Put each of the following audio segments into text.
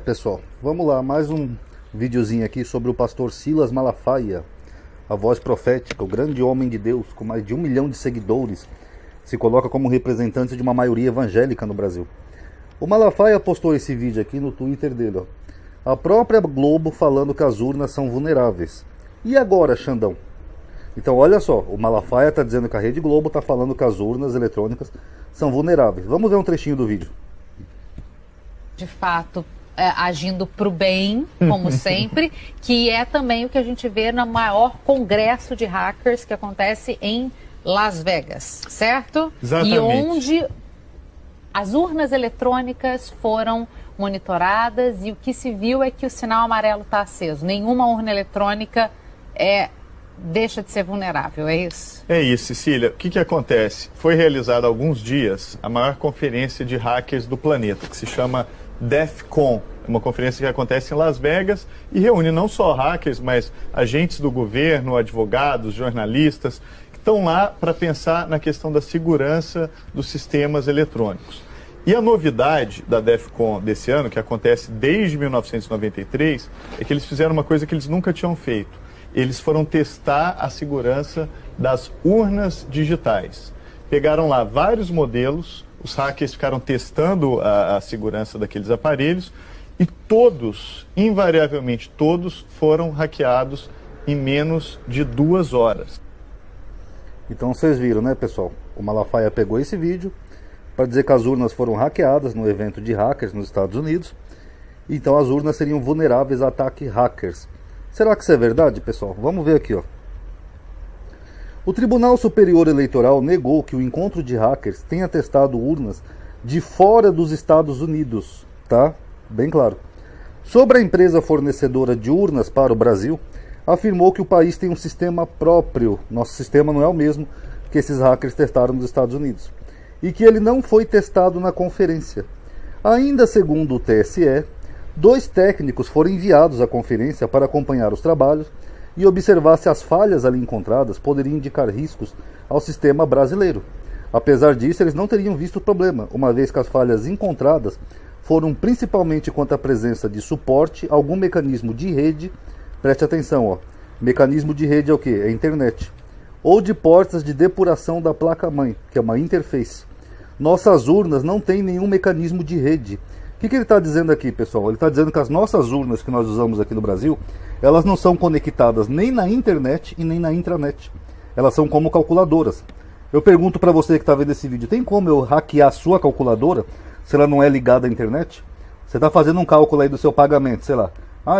Pessoal, vamos lá, mais um videozinho aqui sobre o pastor Silas Malafaia, a voz profética, o grande homem de Deus, com mais de 1 milhão de seguidores, se coloca como representante de uma maioria evangélica no Brasil. O Malafaia postou esse vídeo aqui no Twitter dele, ó. A própria Globo falando que as urnas são vulneráveis. E agora, Xandão? Então olha só, o Malafaia está dizendo que a Rede Globo está falando que as urnas eletrônicas são vulneráveis. Vamos ver um trechinho do vídeo. De fato, agindo para o bem, como sempre, que é também o que a gente vê no maior congresso de hackers que acontece em Las Vegas, certo? Exatamente. E onde as urnas eletrônicas foram monitoradas e o que se viu é que o sinal amarelo está aceso. Nenhuma urna eletrônica deixa de ser vulnerável, é isso? É isso, Cecília. O que acontece? Foi realizada há alguns dias a maior conferência de hackers do planeta, que se chama DEF CON. É uma conferência que acontece em Las Vegas e reúne não só hackers, mas agentes do governo, advogados, jornalistas, que estão lá para pensar na questão da segurança dos sistemas eletrônicos. E a novidade da DEF CON desse ano, que acontece desde 1993, é que eles fizeram uma coisa que eles nunca tinham feito. Eles foram testar a segurança das urnas digitais. Pegaram lá vários modelos, os hackers ficaram testando a segurança daqueles aparelhos e todos, invariavelmente todos, foram hackeados em menos de 2 horas. Então vocês viram, né, pessoal? O Malafaia pegou esse vídeo para dizer que as urnas foram hackeadas no evento de hackers nos Estados Unidos. Então as urnas seriam vulneráveis a ataque hackers. Será que isso é verdade, pessoal? Vamos ver aqui, ó. O Tribunal Superior Eleitoral negou que o encontro de hackers tenha testado urnas de fora dos Estados Unidos, tá? Bem claro. Sobre a empresa fornecedora de urnas para o Brasil, afirmou que o país tem um sistema próprio. Nosso sistema não é o mesmo que esses hackers testaram nos Estados Unidos. E que ele não foi testado na conferência. Ainda segundo o TSE, 2 técnicos foram enviados à conferência para acompanhar os trabalhos e observar se as falhas ali encontradas poderiam indicar riscos ao sistema brasileiro. Apesar disso, eles não teriam visto o problema, uma vez que as falhas encontradas foram principalmente quanto à presença de suporte a algum mecanismo de rede. Preste atenção, ó. Mecanismo de rede é o quê? É a internet. Ou de portas de depuração da placa-mãe, que é uma interface. Nossas urnas não têm nenhum mecanismo de rede. O que ele está dizendo aqui, pessoal? Ele está dizendo que as nossas urnas que nós usamos aqui no Brasil, elas não são conectadas nem na internet e nem na intranet. Elas são como calculadoras. Eu pergunto para você que está vendo esse vídeo, tem como eu hackear a sua calculadora se ela não é ligada à internet? Você está fazendo um cálculo aí do seu pagamento, sei lá.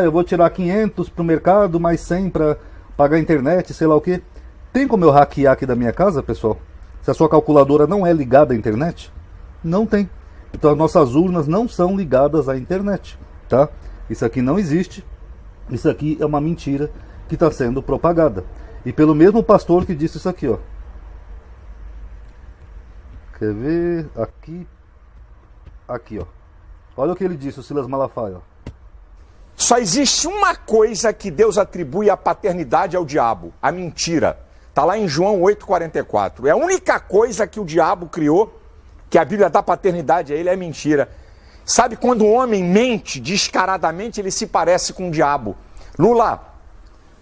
Eu vou tirar 500 para o mercado, mais 100 para pagar a internet, sei lá o quê. Tem como eu hackear aqui da minha casa, pessoal? Se a sua calculadora não é ligada à internet? Não tem. Então as nossas urnas não são ligadas à internet, tá? Isso aqui não existe. Isso aqui é uma mentira que está sendo propagada. E pelo mesmo pastor que disse isso aqui, ó. Quer ver? Aqui, ó. Olha o que ele disse, o Silas Malafaia, ó. Só existe uma coisa que Deus atribui a paternidade ao diabo, a mentira. Está lá em João 8,44. É a única coisa que o diabo criou, que a Bíblia dá paternidade a ele, é mentira. Sabe, quando um homem mente descaradamente, ele se parece com o diabo. Lula,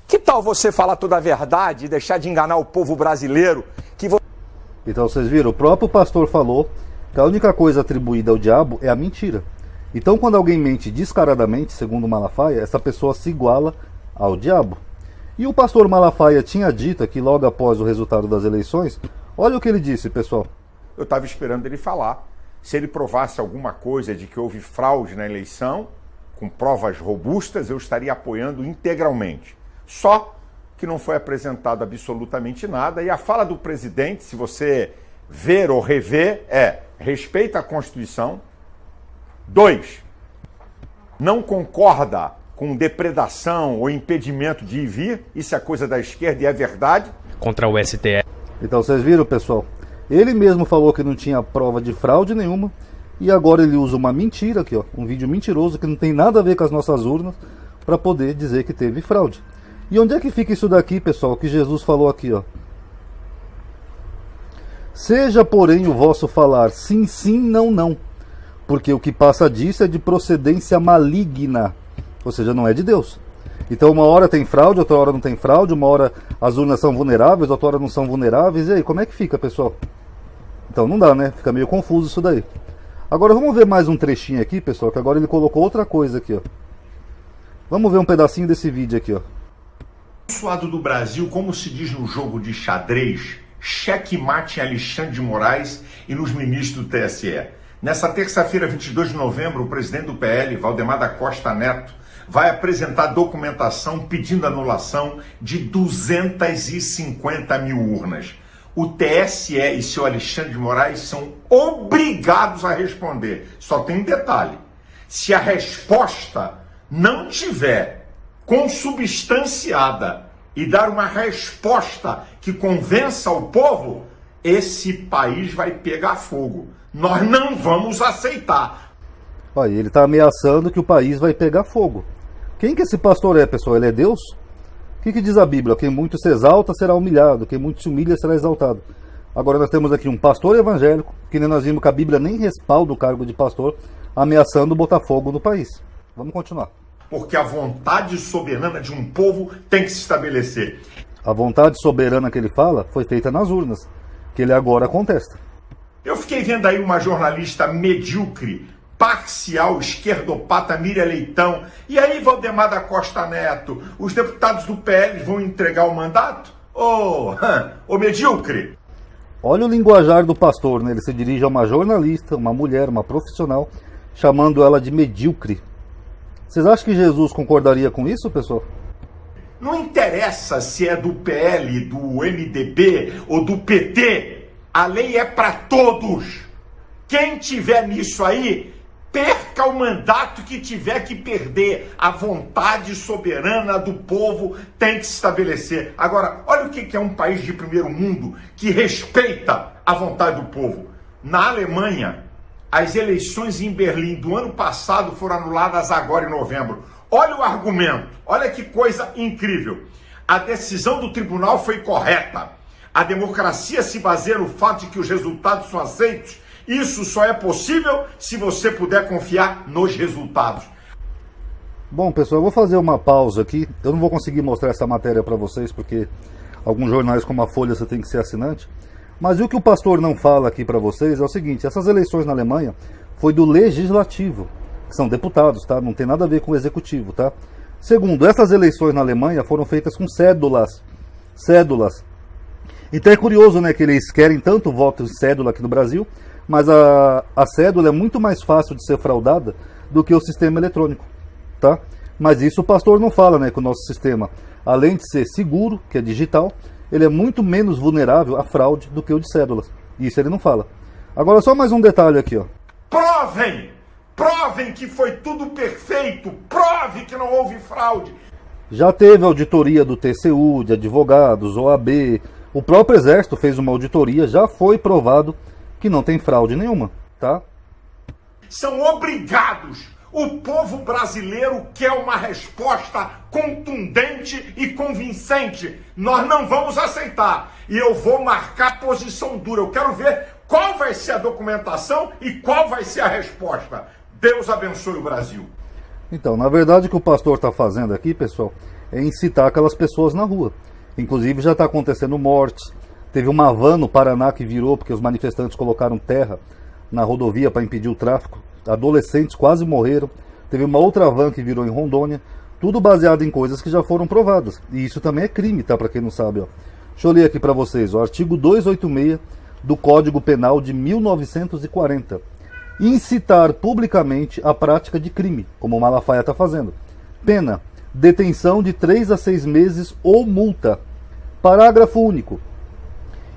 que tal você falar toda a verdade e deixar de enganar o povo brasileiro? Então vocês viram, o próprio pastor falou que a única coisa atribuída ao diabo é a mentira. Então quando alguém mente descaradamente, segundo Malafaia, essa pessoa se iguala ao diabo. E o pastor Malafaia tinha dito aqui logo após o resultado das eleições, olha o que ele disse, pessoal. Eu estava esperando ele falar. Se ele provasse alguma coisa de que houve fraude na eleição, com provas robustas, eu estaria apoiando integralmente. Só que não foi apresentado absolutamente nada. E a fala do presidente, se você ver ou rever, respeita a Constituição. 2, não concorda com depredação ou impedimento de ir e vir. Isso é coisa da esquerda e é verdade. Contra o STF. Então vocês viram, pessoal? Ele mesmo falou que não tinha prova de fraude nenhuma. E agora ele usa uma mentira aqui, ó. Um vídeo mentiroso que não tem nada a ver com as nossas urnas para poder dizer que teve fraude. E onde é que fica isso daqui, pessoal? Que Jesus falou aqui, ó. Seja, porém, o vosso falar sim, sim, não, não, porque o que passa disso é de procedência maligna, ou seja, não é de Deus. Então uma hora tem fraude, outra hora não tem fraude, uma hora as urnas são vulneráveis, outra hora não são vulneráveis, e aí, como é que fica, pessoal? Então não dá, né? Fica meio confuso isso daí. Agora vamos ver mais um trechinho aqui, pessoal, que agora ele colocou outra coisa aqui, ó. Vamos ver um pedacinho desse vídeo aqui, ó. Consulado do Brasil, como se diz no jogo de xadrez, checkmate em Alexandre de Moraes e nos ministros do TSE. Nessa terça-feira, 22 de novembro, o presidente do PL, Valdemar da Costa Neto, vai apresentar documentação pedindo anulação de 250 mil urnas. O TSE e seu Alexandre de Moraes são obrigados a responder. Só tem um detalhe: se a resposta não tiver consubstanciada e dar uma resposta que convença o povo, esse país vai pegar fogo. Nós não vamos aceitar. Olha, ele está ameaçando que o país vai pegar fogo. Quem que esse pastor é, pessoal? Ele é Deus? O que diz a Bíblia? Quem muito se exalta será humilhado, quem muito se humilha será exaltado. Agora nós temos aqui um pastor evangélico, que nem nós vimos que a Bíblia nem respalda o cargo de pastor, ameaçando botar fogo no país. Vamos continuar. Porque a vontade soberana de um povo tem que se estabelecer. A vontade soberana que ele fala foi feita nas urnas, que ele agora contesta. Eu fiquei vendo aí uma jornalista medíocre, parcial, esquerdopata, Miriam Leitão. E aí, Valdemar da Costa Neto, os deputados do PL vão entregar o mandato? Ô medíocre! Olha o linguajar do pastor, né? Ele se dirige a uma jornalista, uma mulher, uma profissional, chamando ela de medíocre. Vocês acham que Jesus concordaria com isso, pessoal? Não interessa se é do PL, do MDB ou do PT. A lei é para todos. Quem tiver nisso aí, perca o mandato que tiver que perder. A vontade soberana do povo tem que se estabelecer. Agora, olha o que é um país de primeiro mundo que respeita a vontade do povo. Na Alemanha, as eleições em Berlim do ano passado foram anuladas agora em novembro. Olha o argumento, olha que coisa incrível. A decisão do tribunal foi correta. A democracia se baseia no fato de que os resultados são aceitos. Isso só é possível se você puder confiar nos resultados. Bom, pessoal, eu vou fazer uma pausa aqui. Eu não vou conseguir mostrar essa matéria para vocês, porque alguns jornais como a Folha você tem que ser assinante. Mas o que o pastor não fala aqui para vocês é o seguinte: essas eleições na Alemanha foi do legislativo, que são deputados, tá? Não tem nada a ver com o executivo, tá? Segundo, essas eleições na Alemanha foram feitas com cédulas. Então é curioso, né, que eles querem tanto voto em cédula aqui no Brasil, mas a cédula é muito mais fácil de ser fraudada do que o sistema eletrônico, tá? Mas isso o pastor não fala, né, que o nosso sistema, além de ser seguro, que é digital, ele é muito menos vulnerável à fraude do que o de cédulas. Isso ele não fala. Agora só mais um detalhe aqui, ó. Provem que foi tudo perfeito. Prove que não houve fraude. Já teve auditoria do TCU, de advogados, OAB. O próprio Exército fez uma auditoria, já foi provado que não tem fraude nenhuma, tá? São obrigados. O povo brasileiro quer uma resposta contundente e convincente. Nós não vamos aceitar. E eu vou marcar posição dura. Eu quero ver qual vai ser a documentação e qual vai ser a resposta. Deus abençoe o Brasil. Então, na verdade, o que o pastor está fazendo aqui, pessoal, é incitar aquelas pessoas na rua. Inclusive, já está acontecendo mortes. Teve uma van no Paraná que virou porque os manifestantes colocaram terra na rodovia para impedir o tráfego. Adolescentes quase morreram. Teve uma outra van que virou em Rondônia. Tudo baseado em coisas que já foram provadas. E isso também é crime, tá? Para quem não sabe, ó. Deixa eu ler aqui para vocês, ó. Artigo 286 do Código Penal de 1940. Incitar publicamente a prática de crime, como o Malafaia está fazendo. Pena: detenção de 3 a 6 meses ou multa. Parágrafo único.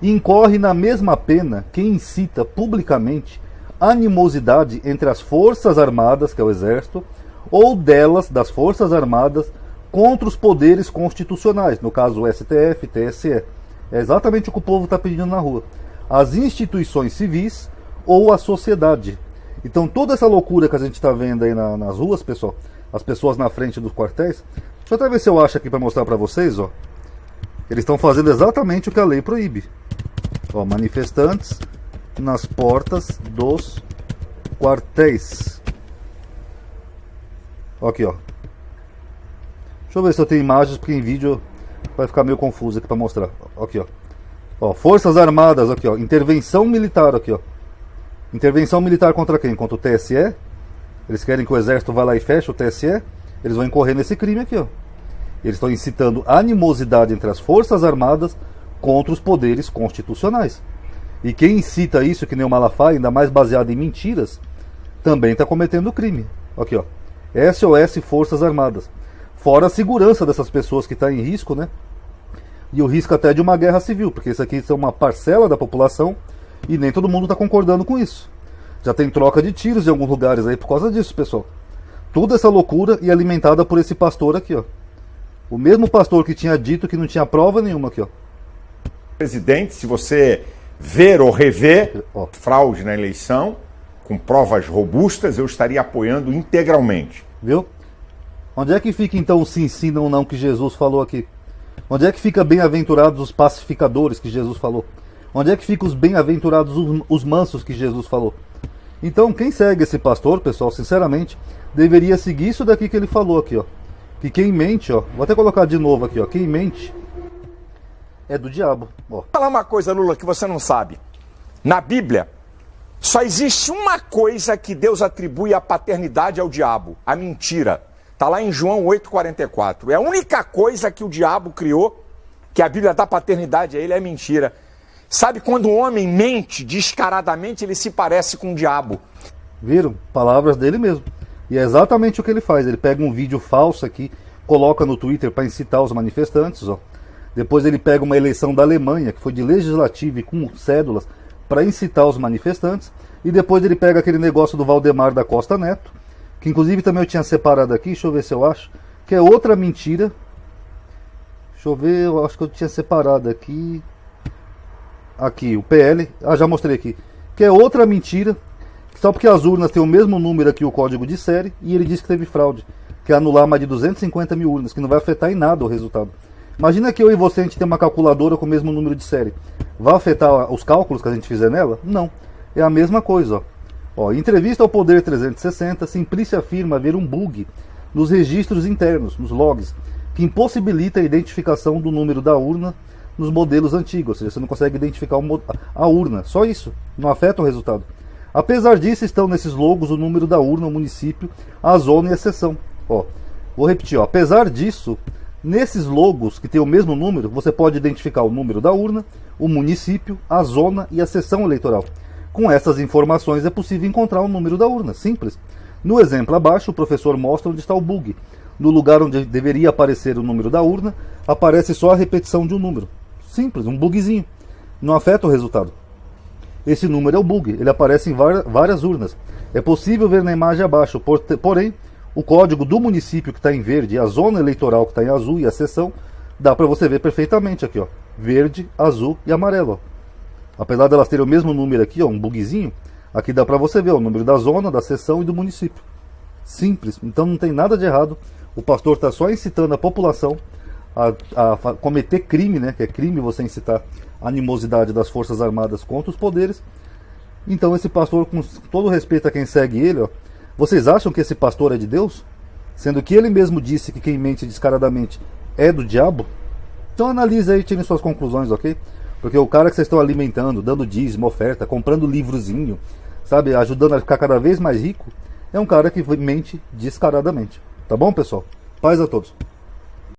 Incorre na mesma pena quem incita publicamente animosidade entre as Forças Armadas, que é o Exército, ou delas, das Forças Armadas, contra os poderes constitucionais, no caso o STF, TSE. É exatamente o que o povo está pedindo na rua. As instituições civis ou a sociedade. Então toda essa loucura que a gente está vendo aí nas ruas, pessoal, as pessoas na frente dos quartéis, deixa eu até ver se eu acho aqui para mostrar para vocês, ó. Eles estão fazendo exatamente o que a lei proíbe. Ó, manifestantes nas portas dos quartéis. Aqui, ó. Deixa eu ver se eu tenho imagens, porque em vídeo vai ficar meio confuso aqui para mostrar. Aqui, ó. Ó, Forças Armadas, aqui, ó. Intervenção militar, aqui, ó. Intervenção militar contra quem? Contra o TSE. Eles querem que o exército vá lá e feche o TSE. Eles vão incorrer nesse crime aqui, ó. Eles estão incitando animosidade entre as Forças Armadas contra os poderes constitucionais. E quem incita isso, que nem o Malafaia, ainda mais baseado em mentiras, também está cometendo crime. Aqui, ó. SOS Forças Armadas. Fora a segurança dessas pessoas que está em risco, né? E o risco até de uma guerra civil, porque isso aqui é uma parcela da população e nem todo mundo está concordando com isso. Já tem troca de tiros em alguns lugares aí por causa disso, pessoal. Toda essa loucura e alimentada por esse pastor aqui, ó. O mesmo pastor que tinha dito que não tinha prova nenhuma aqui, ó. Presidente, se você ver ou rever fraude na eleição, com provas robustas, eu estaria apoiando integralmente. Viu? Onde é que fica então o se ensina ou não que Jesus falou aqui? Onde é que fica bem-aventurados os pacificadores que Jesus falou? Onde é que fica os bem-aventurados os mansos que Jesus falou? Então, quem segue esse pastor, pessoal, sinceramente, deveria seguir isso daqui que ele falou aqui, ó. Que quem mente, ó, vou até colocar de novo aqui, ó, quem mente é do diabo, ó. Vou falar uma coisa, Lula, que você não sabe. Na Bíblia, só existe uma coisa que Deus atribui a paternidade ao diabo, a mentira. Está lá em João 8,44. É a única coisa que o diabo criou, que a Bíblia dá paternidade a ele, é mentira. Sabe, quando um homem mente descaradamente, ele se parece com o diabo. Viram? Palavras dele mesmo. E é exatamente o que ele faz. Ele pega um vídeo falso aqui, coloca no Twitter para incitar os manifestantes, ó. Depois ele pega uma eleição da Alemanha, que foi de legislativo e com cédulas, para incitar os manifestantes. E depois ele pega aquele negócio do Valdemar da Costa Neto, que inclusive também eu tinha separado aqui, deixa eu ver se eu acho, que é outra mentira. Deixa eu ver, eu acho que eu tinha separado aqui. Aqui, o PL, já mostrei aqui. Que é outra mentira, só porque as urnas têm o mesmo número aqui, o código de série, e ele disse que teve fraude, que é anular mais de 250 mil urnas, que não vai afetar em nada o resultado. Imagina que eu e você, a gente tem uma calculadora com o mesmo número de série. Vai afetar os cálculos que a gente fizer nela? Não. É a mesma coisa, ó. Ó, em entrevista ao Poder 360, Simplício afirma haver um bug nos registros internos, nos logs, que impossibilita a identificação do número da urna nos modelos antigos, ou seja, você não consegue identificar a urna, só isso, não afeta o resultado. Apesar disso, estão nesses logos o número da urna, o município, a zona e a seção. Ó, vou repetir, ó, apesar disso, nesses logos que tem o mesmo número, você pode identificar o número da urna, o município, a zona e a seção eleitoral. Com essas informações é possível encontrar o número da urna, simples. No exemplo abaixo, o professor mostra onde está o bug. No lugar onde deveria aparecer o número da urna, aparece só a repetição de um número. Simples, um bugzinho. Não afeta o resultado. Esse número é o bug, ele aparece em várias urnas. É possível ver na imagem abaixo, porém, o código do município que está em verde, a zona eleitoral que está em azul e a seção, dá para você ver perfeitamente aqui, ó. Verde, azul e amarelo, ó. Apesar delas terem o mesmo número aqui, ó, um bugzinho, aqui dá para você ver ó, o número da zona, da seção e do município. Simples, então não tem nada de errado. O pastor está só incitando a população a cometer crime, né? Que é crime você incitar a animosidade das Forças Armadas contra os poderes. Então esse pastor, com todo respeito a quem segue ele, ó, vocês acham que esse pastor é de Deus? Sendo que ele mesmo disse que quem mente descaradamente é do diabo? Então analise aí e tirem suas conclusões, ok? Porque o cara que vocês estão alimentando, dando dízimo, oferta, comprando livrozinho, sabe, ajudando a ficar cada vez mais rico, é um cara que mente descaradamente. Tá bom, pessoal? Paz a todos.